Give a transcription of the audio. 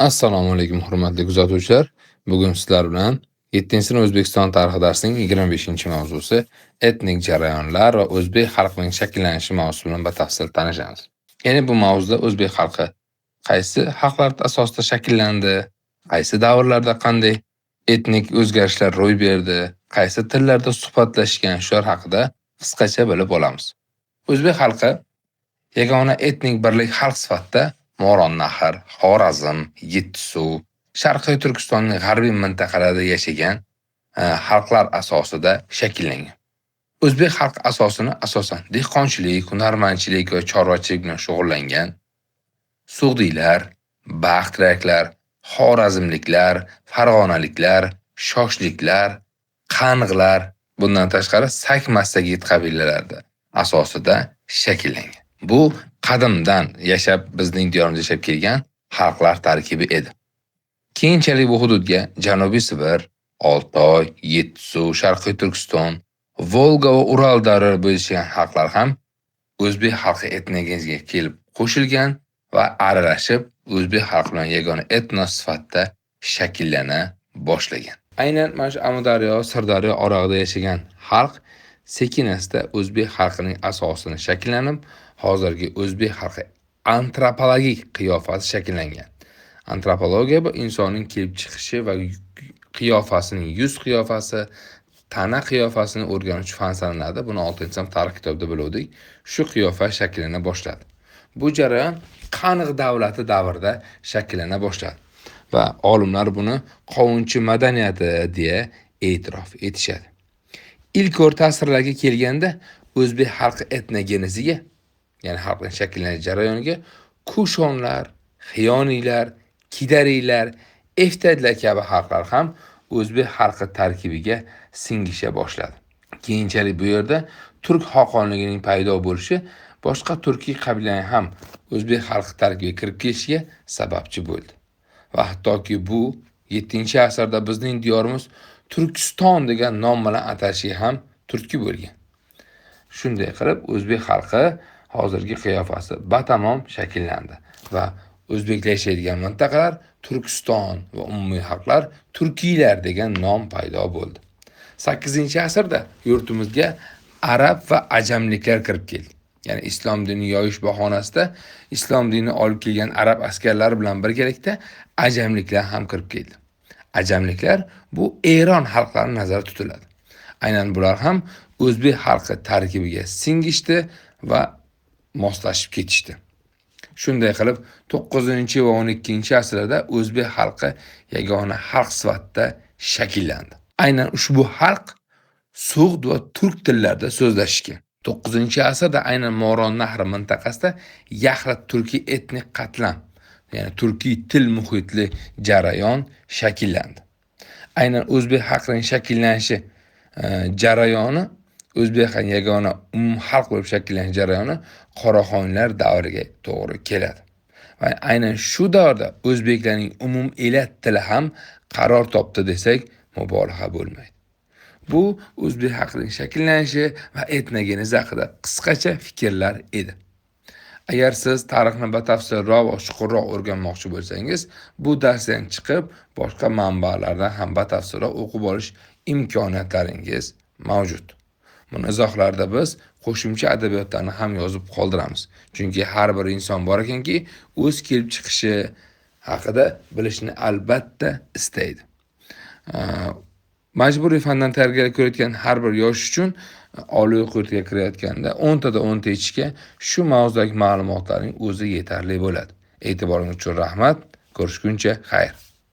Assalomu alaykum hurmatli kuzatuvchilar. Bugun sizlar bilan 7-sinf O'zbekiston tarixi darsining 25-mavzusi etnik jarayonlar va o'zbek xalqining shakllanishi mavzusi bilan batafsil tanishamiz. Ya'ni bu mavzuda o'zbek xalqi qaysi xalqlar asosida shakllandi, qaysi davrlarda qanday etnik o'zgarishlar ro'y berdi, qaysi tillarda suhbatlashgan shular haqida qisqacha bilib olamiz. O'zbek xalqi yagona etnik birlik xalq sifatida Moron-Nahr, Xorazm, Yettisuv, Sharqiy Turkistonning g'arbiy mintaqalarida yashagan xalqlar asosida shakllangan. O'zbek xalq asosini asosan dehqonchilik, hunarmandchilik va chorvachilik bilan shug'ullangan Sug'diylar, Baxtraklar, Xorazmliklar, Farg'onaliklar, Shoshliklar, Qang'lar, bundan tashqari Sak Massagit qabilalarida asosida shakllangan. Bu qadimdan yashab bizning diyorimizda yashab kelgan xalqlar tarkibi edi. Keyinchalik bu hududga Janubiy Sibir, Oltoy, Yettisuv, Sharqiy Turkiston, Volga va Ural davralari bo'lishgan xalqlar ham o'zbek xalqi etnigiga kelib qo'shilgan va aralashib o'zbek xalqi bilan yagona etnos sifatida shakllana boshlagan. Aynan mana shu Amudaryo, Sirdaryo orog'ida yashagan xalq sekin-asta o'zbek xalqining asosini shakllanib, hozirgi o'zbek xalqi antropologik qiyofasi shakllangan. Antropologiya bu insonning kelib chiqishi va qiyofasining yuz qiyofasi, tana qiyofasini o'rganuvchi fan sanaladi. Buni 6-sinf tarix kitobida biluvdik. Shu qiyofa shakllana boshladi. Bu jarayon Qang'i davlati davrida shakllana boshladi va olimlar buni qovunchi madaniyati deya e'tirof etishadi. İlk o'rta asrlarga kelganda o'zbek xalqi etnogeneziga, ya'ni xalqning shakllanish jarayoniga Kushonlar, Xiyoniylar, Kidariylar, Eftadlar kabi xalqlar ham o'zbek xalqi tarkibiga singisha boshladi. Keyinchalik bu yerda turk xoqonligining paydo bo'lishi boshqa turkiy qabilalarning ham o'zbek xalqi tarkibiga kirib kelishiga sababchi bo'ldi. Va hattoki bu 7-asrda bizning diyorimiz Turkiston degan nom bilan atalishiga ham turtki bo'lgan. Shunday qilib o'zbek xalqi hozirgi qiyofasi batamom shakllandi va o'zbeklar yashaydigan mintaqalar Turkiston va umumiy xalqlar turkiylar degan nom paydo bo'ldi. 8-asrda yurtimizga arab va ajamliklar kirib keldi. Ya'ni islom dinini yoyish bahonasida islom dinini olib kelgan arab askarlari bilan birgalikda ajamliklar ham kirib keldi. Ajamliklar bu Eron xalqlari nazarda tutiladi. Aynan bular ham o'zbek xalqi tarkibiga singishdi va moslashib ketishdi. Shunday qilib 9 va 12-asrlarda o'zbek xalqi yagona xalq sifatida shakllandi. Aynan ushbu xalq Sug'd va turk tillarida so'zlashgan. 9-asrda aynan Moron-Nahr mintaqasida Yaxlit turkiy etnik qatlam, ya'ni turkiy til muhitli jarayon shakllandi. Aynan o'zbek xalqining shakllanishi jarayoni, o'zbek xalqining yagona xalq bo'lib shakllanish jarayoni Qoraxonlar davriga to'g'ri keladi. Va aynan shu davrda o'zbeklarning umum elat tili ham qaror topdi desak mubolag'a bo'lmaydi. Bu o'zbek xalqining shakllanishi va etnogenezi haqida qisqacha fikrlar edi. Agar siz tarixni batafsilroq va chuqurroq o'rganmoqchi bo'lsangiz, bu darsdan chiqib boshqa manbalardan ham batafsilroq o'qib olish imkoniyatlaringiz mavjud. Buni izohlarda biz qo'shimcha adabiyotlarni ham yozib qoldiramiz. Chunki har bir inson bor ekanki, o'z kelib chiqishi haqida bilishni albatta istaydi. Majburiy fandan tayyorgarlik ko'rayotgan har bir yosh uchun oliy o'quv yurtiga kirayotganda 10 ta 10 ichga shu mavzudagi ma'lumotlarning o'zi yetarli bo'ladi. E'tiboringiz uchun rahmat. Ko'rishguncha xayr.